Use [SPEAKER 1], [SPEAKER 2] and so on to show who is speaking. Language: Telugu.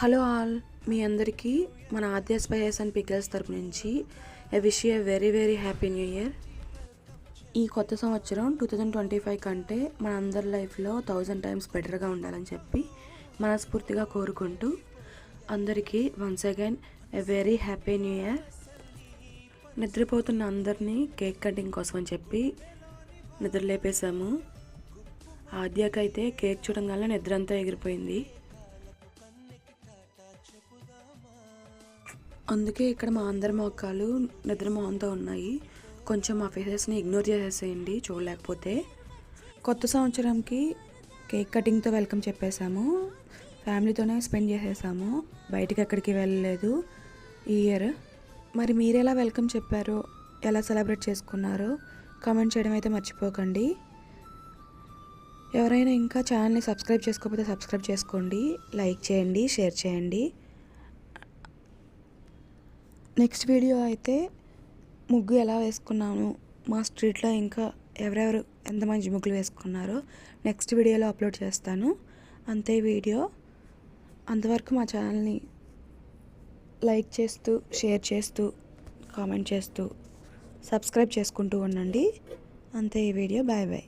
[SPEAKER 1] హలో ఆల్, మీ అందరికీ మన ఆద్య స్పైసెస్ అండ్ పికిల్స్ తరపు నుంచి wish you very very happy new year. ఈ కొత్త సంవత్సరం 2025 కంటే మన అందరి లైఫ్లో 1000 టైమ్స్ బెటర్గా ఉండాలని చెప్పి మనస్ఫూర్తిగా కోరుకుంటూ అందరికీ once again very happy new year. నిద్రపోతున్న అందరినీ కేక్ కటింగ్ కోసం అని చెప్పి నిద్ర లేపేశాము. ఆద్యకైతే కేక్ చూడంగానే నిద్ర అంతా ఎగిరిపోయింది. అందుకే ఇక్కడ మా అందరి మొక్కలు నిద్ర మొహంతో ఉన్నాయి. కొంచెం మా ఫేసెస్ని ఇగ్నోర్ చేసేసేయండి చూడలేకపోతే. కొత్త సంవత్సరంకి కేక్ కటింగ్తో వెల్కమ్ చెప్పేశాము. ఫ్యామిలీతోనే స్పెండ్ చేసేసాము, బయటికి ఎక్కడికి వెళ్ళలేదు ఈ ఇయర్. మరి మీరు ఎలా వెల్కమ్ చెప్పారో, ఎలా సెలబ్రేట్ చేసుకున్నారో కామెంట్ చేయడం అయితే మర్చిపోకండి. ఎవరైనా ఇంకా ఛానల్ని సబ్స్క్రైబ్ చేసుకోకపోతే సబ్స్క్రైబ్ చేసుకోండి, లైక్ చేయండి, షేర్ చేయండి. నెక్స్ట్ వీడియో అయితే ముగ్గు ఎలా వేసుకున్నాను, మా స్ట్రీట్లో ఇంకా ఎవరెవరు ఎంత మంచి ముగ్గులు వేసుకున్నారో నెక్స్ట్ వీడియోలో అప్లోడ్ చేస్తాను. అంతే వీడియో. అంతవరకు మా ఛానల్ని లైక్ చేస్తూ, షేర్ చేస్తూ, కామెంట్ చేస్తూ, సబ్స్క్రైబ్ చేసుకుంటూ ఉండండి. అంతే ఈ వీడియో. Bye bye.